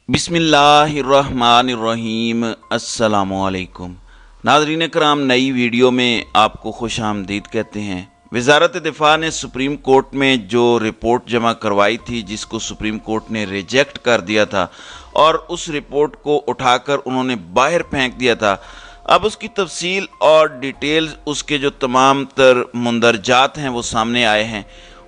बिस्मिल्लाहिर्रहमानिर्रहीम। अस्सलामुअलैकुम नाज़रीन कराम, नई वीडियो में आपको खुश आमदीद कहते हैं। वज़ारत दिफ़ा ने सुप्रीम कोर्ट में जो रिपोर्ट जमा करवाई थी, जिसको सुप्रीम कोर्ट ने रिजेक्ट कर दिया था और उस रिपोर्ट को उठाकर उन्होंने बाहर फेंक दिया था। अब उसकी तफसील और डिटेल्स, उसके जो तमाम तर मुंदरजात हैं वो सामने आए हैं।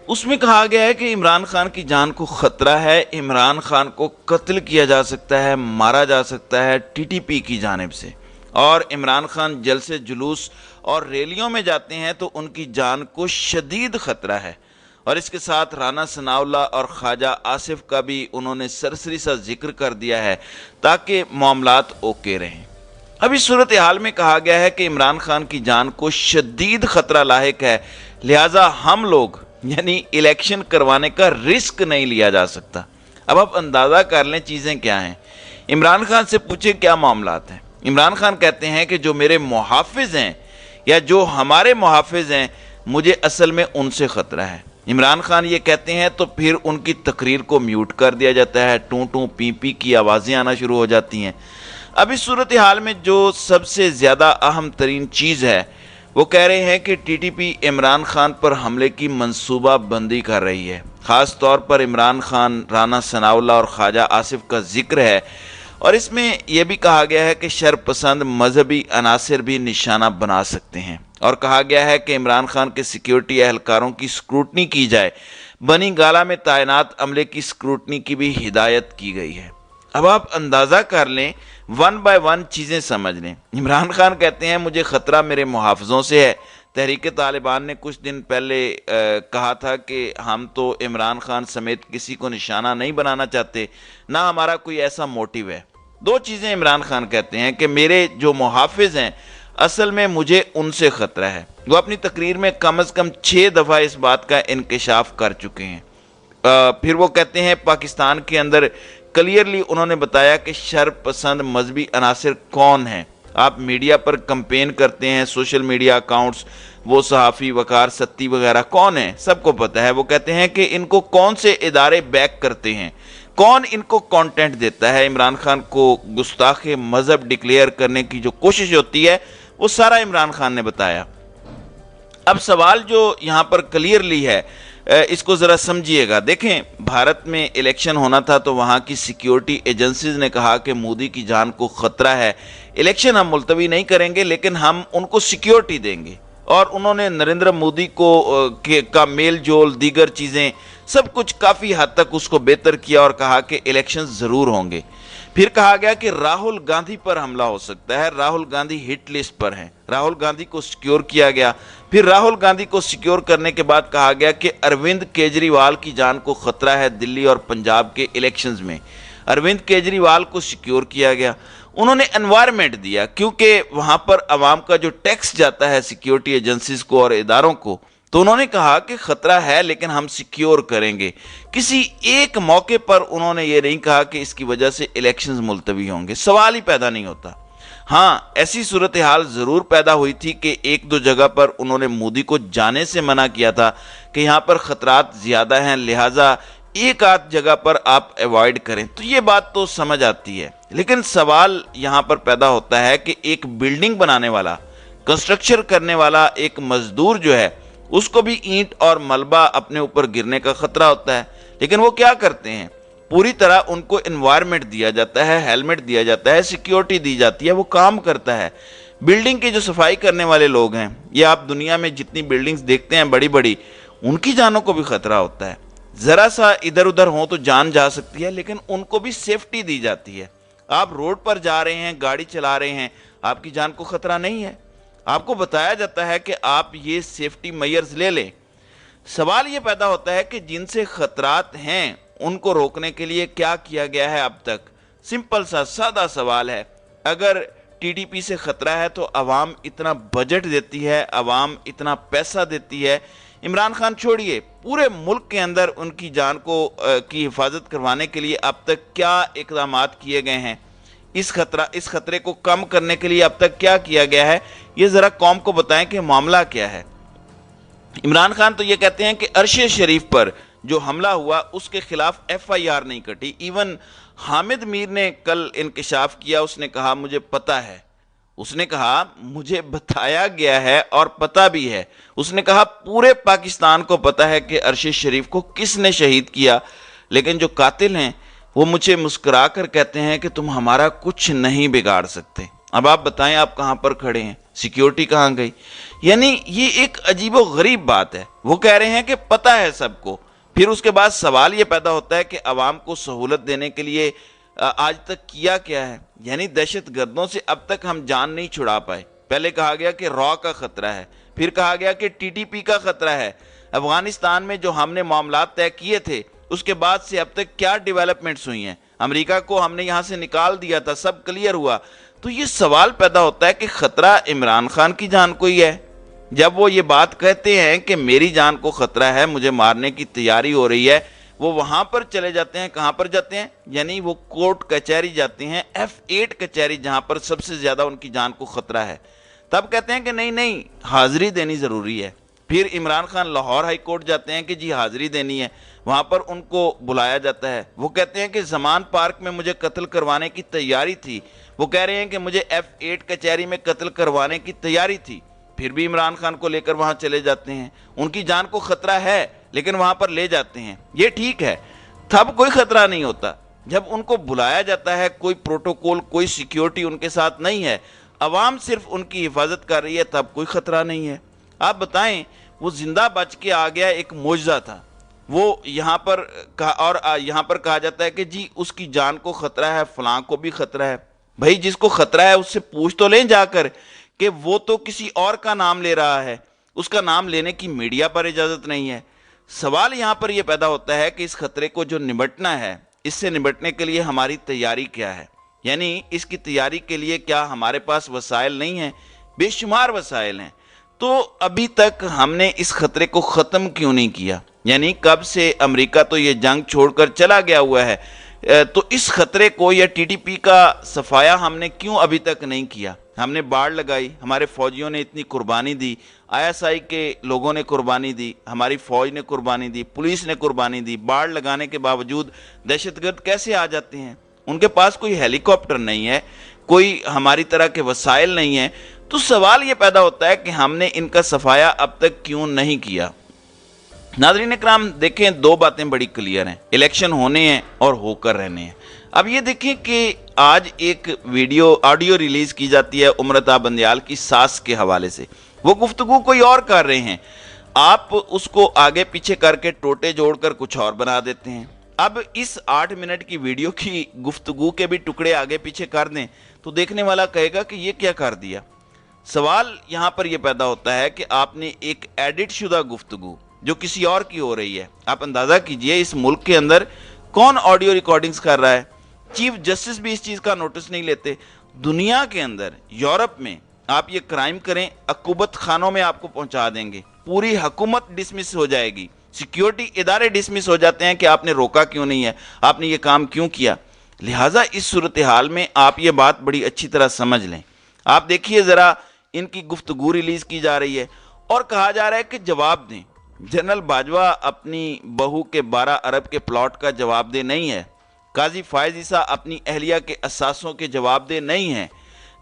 उसमें कहा गया है कि इमरान खान की जान को ख़तरा है, इमरान खान को कत्ल किया जा सकता है, मारा जा सकता है टीटीपी की जानिब से। और इमरान खान जलसे जुलूस और रैलियों में जाते हैं तो उनकी जान को शदीद ख़तरा है। और इसके साथ राना सनाउल्लाह और ख्वाजा आसिफ का भी उन्होंने सरसरी सा जिक्र कर दिया है ताकि मामलात ओके रहें। अब इस सूरत हाल में कहा गया है कि इमरान खान की जान को शदीद ख़तरा लाहिक है, लिहाजा हम लोग यानी इलेक्शन करवाने का रिस्क नहीं लिया जा सकता। अब आप अंदाज़ा कर लें चीज़ें क्या हैं। इमरान खान से पूछे क्या मामलात हैं। इमरान खान कहते हैं कि जो मेरे मुहाफिज हैं या जो हमारे मुहाफिज हैं, मुझे असल में उनसे ख़तरा है। इमरान खान ये कहते हैं तो फिर उनकी तकरीर को म्यूट कर दिया जाता है, टू टू पी पी की आवाज़ें आना शुरू हो जाती हैं। अब इस सूरत हाल में जो सबसे ज़्यादा अहम तरीन चीज़ है, वो कह रहे हैं कि टीटीपी इमरान खान पर हमले की मंसूबा बंदी कर रही है। ख़ास तौर पर इमरान खान, राना सनाउल्लाह और ख्वाजा आसिफ का जिक्र है। और इसमें यह भी कहा गया है कि शरपसंद मजहबी अनासर भी निशाना बना सकते हैं। और कहा गया है कि इमरान खान के सिक्योरिटी एहलकारों की स्क्रूटनी की जाए। बनी गाला में तैनात अमले की स्क्रूटनी की भी हिदायत की गई है। अब आप अंदाज़ा कर लें, वन बाय वन चीज़ें समझ लें। इमरान खान कहते हैं मुझे ख़तरा मेरे मुहाफ़िज़ों से है। तहरीक तालिबान ने कुछ दिन पहले कहा था कि हम तो इमरान खान समेत किसी को निशाना नहीं बनाना चाहते, ना हमारा कोई ऐसा मोटिव है। दो चीज़ें इमरान खान कहते हैं कि मेरे जो मुहाफ़िज़ हैं असल में मुझे उनसे ख़तरा है। वो अपनी तकरीर में कम से कम 6 दफ़ा इस बात का इंकशाफ कर चुके हैं। फिर वो कहते हैं पाकिस्तान के अंदर क्लियरली उन्होंने बताया कि शरपसंद मजहबी अनासर कौन हैं। आप मीडिया पर कंपेन करते हैं, सोशल मीडिया अकाउंट्स, वो सहाफ़ी वकार सत्ती वगैरह कौन है, सबको पता है। वो कहते हैं कि इनको कौन से इदारे बैक करते हैं, कौन इनको कंटेंट देता है। इमरान खान को गुस्ताख मज़हब डिक्लेयर करने की जो कोशिश होती है वो सारा इमरान खान ने बताया। अब सवाल जो यहाँ पर क्लियरली है, इसको ज़रा समझिएगा। देखें, भारत में इलेक्शन होना था तो वहाँ की सिक्योरिटी एजेंसीज ने कहा कि मोदी की जान को ख़तरा है, इलेक्शन हम मुलतवी नहीं करेंगे लेकिन हम उनको सिक्योरिटी देंगे। और उन्होंने नरेंद्र मोदी का मेल जोल, दीगर चीज़ें, सब कुछ काफ़ी हद तक उसको बेहतर किया और कहा कि इलेक्शन ज़रूर होंगे। फिर कहा गया कि राहुल गांधी पर हमला हो सकता है, राहुल गांधी हिट लिस्ट पर हैं, राहुल गांधी को सिक्योर किया गया। फिर राहुल गांधी को सिक्योर करने के बाद कहा गया कि अरविंद केजरीवाल की जान को ख़तरा है दिल्ली और पंजाब के इलेक्शंस में। अरविंद केजरीवाल को सिक्योर किया गया। उन्होंने एनवायरनमेंट दिया, क्योंकि वहाँ पर आवाम का जो टैक्स जाता है सिक्योरिटी एजेंसीज को और इदारों को, तो उन्होंने कहा कि ख़तरा है लेकिन हम सिक्योर करेंगे। किसी एक मौके पर उन्होंने ये नहीं कहा कि इसकी वजह से इलेक्शंस मुलतवी होंगे। सवाल ही पैदा नहीं होता। हाँ, ऐसी सूरत हाल ज़रूर पैदा हुई थी कि एक दो जगह पर उन्होंने मोदी को जाने से मना किया था कि यहाँ पर ख़तरात ज़्यादा हैं, लिहाजा एक आध जगह पर आप अवॉइड करें। तो ये बात तो समझ आती है, लेकिन सवाल यहाँ पर पैदा होता है कि एक बिल्डिंग बनाने वाला, कंस्ट्रक्शन करने वाला एक मजदूर जो है, उसको भी ईंट और मलबा अपने ऊपर गिरने का ख़तरा होता है। लेकिन वो क्या करते हैं, पूरी तरह उनको एनवायरनमेंट दिया जाता है, हेलमेट दिया जाता है, सिक्योरिटी दी जाती है, वो काम करता है। बिल्डिंग की जो सफाई करने वाले लोग हैं, ये आप दुनिया में जितनी बिल्डिंग्स देखते हैं बड़ी बड़ी, उनकी जानों को भी ख़तरा होता है। ज़रा सा इधर उधर हो तो जान जा सकती है, लेकिन उनको भी सेफ्टी दी जाती है। आप रोड पर जा रहे हैं, गाड़ी चला रहे हैं, आपकी जान को ख़तरा नहीं है, आपको बताया जाता है कि आप ये सेफ्टी मेजर्स ले लें। सवाल ये पैदा होता है कि जिनसे ख़तरात हैं उनको रोकने के लिए क्या किया गया है अब तक। सिंपल सा सादा सवाल है, अगर टीटीपी से ख़तरा है तो आवाम इतना बजट देती है, आवाम इतना पैसा देती है। इमरान खान छोड़िए, पूरे मुल्क के अंदर उनकी जान को की हिफाजत करवाने के लिए अब तक क्या इक़दामात किए गए हैं, इस खतरे को कम करने के लिए अब तक क्या किया गया है, ये ज़रा कौम को बताएं कि मामला क्या है। इमरान खान तो ये कहते हैं कि अरशे शरीफ पर जो हमला हुआ उसके खिलाफ FIR नहीं कटी। इवन حامد میر نے کل انکشاف کیا، اس نے کہا مجھے پتہ ہے، اس نے کہا مجھے بتایا گیا ہے اور پتہ بھی ہے، اس نے کہا پورے پاکستان کو پتہ ہے کہ ارشد شریف کو کس نے شہید کیا، لیکن جو قاتل ہیں وہ مجھے مسکرا کر کہتے ہیں کہ تم ہمارا کچھ نہیں بگاڑ سکتے۔ اب آپ بتائیں آپ کہاں پر کھڑے ہیں، سیکیورٹی کہاں گئی؟ یعنی یہ ایک عجیب و غریب بات ہے، وہ کہہ رہے ہیں کہ پتہ ہے سب کو، پھر اس کے بعد سوال یہ پیدا ہوتا ہے کہ عوام کو سہولت دینے کے لیے آج تک کیا کیا ہے؟ یعنی دہشت گردوں سے اب تک ہم جان نہیں چھڑا پائے۔ پہلے کہا گیا کہ را کا خطرہ ہے، پھر کہا گیا کہ ٹی ٹی پی کا خطرہ ہے۔ افغانستان میں جو ہم نے معاملات طے کیے تھے اس کے بعد سے اب تک کیا ڈیولپمنٹس ہوئی ہیں؟ امریکہ کو ہم نے یہاں سے نکال دیا تھا، سب کلیئر ہوا۔ تو یہ سوال پیدا ہوتا ہے کہ خطرہ عمران خان کی جان کو ہی ہے؟ جب وہ یہ بات کہتے ہیں کہ میری جان کو خطرہ ہے، مجھے مارنے کی تیاری ہو رہی ہے، وہ وہاں پر چلے جاتے ہیں، کہاں پر جاتے ہیں؟ یعنی وہ کورٹ کچہری جاتے ہیں، F8 کچہری، جہاں پر سب سے زیادہ ان کی جان کو خطرہ ہے۔ تب کہتے ہیں کہ نہیں نہیں حاضری دینی ضروری ہے۔ پھر عمران خان لاہور ہائی کورٹ جاتے ہیں کہ جی حاضری دینی ہے، وہاں پر ان کو بلایا جاتا ہے، وہ کہتے ہیں کہ زمان پارک میں مجھے قتل کروانے کی تیاری تھی، وہ کہہ رہے ہیں کہ مجھے F8 کچہری میں قتل کروانے کی تیاری تھی، پھر بھی عمران خان کو لے کر وہاں چلے جاتے ہیں۔ ان کی جان کو خطرہ ہے لیکن وہاں پر لے جاتے ہیں، یہ ٹھیک ہے۔ تب کوئی خطرہ نہیں ہوتا، جب ان کو بلایا جاتا ہے کوئی پروٹوکول، کوئی سیکیورٹی ان کے ساتھ نہیں ہے، عوام صرف ان کی حفاظت کر رہی ہے، تب کوئی خطرہ نہیں ہے۔ آپ بتائیں، وہ زندہ بچ کے آ گیا، ایک معجزہ تھا وہ، یہاں پر کہا جاتا ہے کہ جی اس کی جان کو خطرہ ہے، فلاں کو بھی خطرہ ہے۔ بھائی جس کو خطرہ ہے اس سے پوچھ تو لیں جا کر کہ وہ تو کسی اور کا نام لے رہا ہے، اس کا نام لینے کی میڈیا پر اجازت نہیں ہے۔ سوال یہاں پر یہ پیدا ہوتا ہے کہ اس خطرے کو جو نمٹنا ہے، اس سے نمٹنے کے لیے ہماری تیاری کیا ہے؟ یعنی اس کی تیاری کے لیے کیا ہمارے پاس وسائل نہیں ہیں؟ بے شمار وسائل ہیں، تو ابھی تک ہم نے اس خطرے کو ختم کیوں نہیں کیا؟ یعنی کب سے امریکہ تو یہ جنگ چھوڑ کر چلا گیا ہوا ہے، تو اس خطرے کو یا ٹی ٹی پی کا صفایا ہم نے کیوں ابھی تک نہیں کیا؟ ہم نے باڑ لگائی، ہمارے فوجیوں نے اتنی قربانی دی، ISI کے لوگوں نے قربانی دی، ہماری فوج نے قربانی دی، پولیس نے قربانی دی، باڑ لگانے کے باوجود دہشت گرد کیسے آ جاتے ہیں؟ ان کے پاس کوئی ہیلی کاپٹر نہیں ہے، کوئی ہماری طرح کے وسائل نہیں ہیں، تو سوال یہ پیدا ہوتا ہے کہ ہم نے ان کا صفایا اب تک کیوں نہیں کیا؟ ناظرین اکرام دیکھیں، دو باتیں بڑی کلیئر ہیں، الیکشن ہونے ہیں اور ہو کر رہنے ہیں۔ اب یہ دیکھیں کہ آج ایک آڈیو ریلیز کی جاتی ہے امرتا بندیال کی ساس کے حوالے سے، وہ گفتگو کوئی اور کر رہے ہیں، آپ اس کو آگے پیچھے کر کے ٹوٹے جوڑ کر کچھ اور بنا دیتے ہیں۔ اب اس 8 منٹ کی ویڈیو کی گفتگو کے بھی ٹکڑے آگے پیچھے کر دیں تو دیکھنے والا کہے گا کہ یہ کیا کر دیا۔ سوال یہاں پر یہ پیدا ہوتا ہے کہ آپ نے ایک ایڈٹ شدہ گفتگو جو کسی اور کی ہو رہی ہے، آپ اندازہ کیجئے اس ملک کے اندر کون آڈیو ریکارڈنگز کر رہا ہے؟ چیف جسٹس بھی اس چیز کا نوٹس نہیں لیتے۔ دنیا کے اندر، یورپ میں آپ یہ کرائم کریں، عقوبت خانوں میں آپ کو پہنچا دیں گے، پوری حکومت ڈسمس ہو جائے گی، سیکیورٹی ادارے ڈسمس ہو جاتے ہیں کہ آپ نے روکا کیوں نہیں ہے، آپ نے یہ کام کیوں کیا۔ لہٰذا اس صورتحال میں آپ یہ بات بڑی اچھی طرح سمجھ لیں۔ آپ دیکھیے ذرا، ان کی گفتگو ریلیز کی جا رہی ہے اور کہا جا رہا ہے کہ جواب دیں۔ جنرل باجوہ اپنی بہو کے 12 ارب کے پلاٹ کا جواب دہ نہیں ہے، قاضی فائز عیسیٰ اپنی اہلیہ کے اثاثوں کے جواب دہ نہیں ہیں،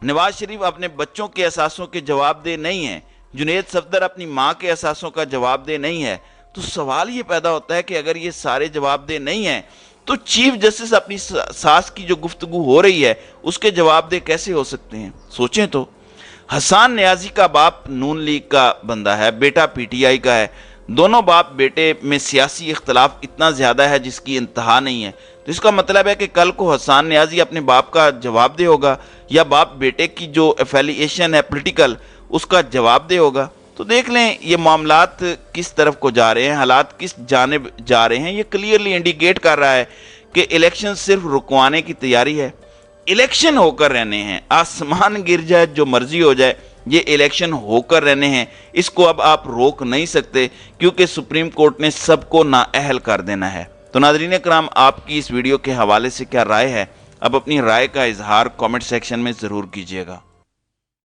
نواز شریف اپنے بچوں کے اثاثوں کے جواب دہ نہیں ہیں، جنید صفدر اپنی ماں کے اثاثوں کا جواب دہ نہیں ہے۔ تو سوال یہ پیدا ہوتا ہے کہ اگر یہ سارے جواب دہ نہیں ہیں تو چیف جسٹس اپنی ساس کی جو گفتگو ہو رہی ہے اس کے جواب دہ کیسے ہو سکتے ہیں؟ سوچیں تو۔ حسان نیازی کا باپ نون لیگ کا بندہ ہے، بیٹا PTI کا ہے، دونوں باپ بیٹے میں سیاسی اختلاف اتنا زیادہ ہے جس کی انتہا نہیں ہے، تو اس کا مطلب ہے کہ کل کو حسان نیازی اپنے باپ کا جواب دہ ہوگا، یا باپ بیٹے کی جو ایفیلیشن ہے پولیٹیکل اس کا جواب دہ ہوگا۔ تو دیکھ لیں یہ معاملات کس طرف کو جا رہے ہیں، حالات کس جانب جا رہے ہیں، یہ کلیئرلی انڈیکیٹ کر رہا ہے کہ الیکشن صرف رکوانے کی تیاری ہے۔ الیکشن ہو کر رہنے ہیں، آسمان گر جائے جو مرضی ہو جائے، یہ الیکشن ہو کر رہنے ہیں، اس کو اب آپ روک نہیں سکتے کیونکہ سپریم کورٹ نے سب کو نااہل کر دینا ہے۔ تو ناظرین اکرام، آپ کی اس ویڈیو کے حوالے سے کیا رائے ہے؟ اب اپنی رائے کا اظہار کامنٹ سیکشن میں ضرور کیجیے گا۔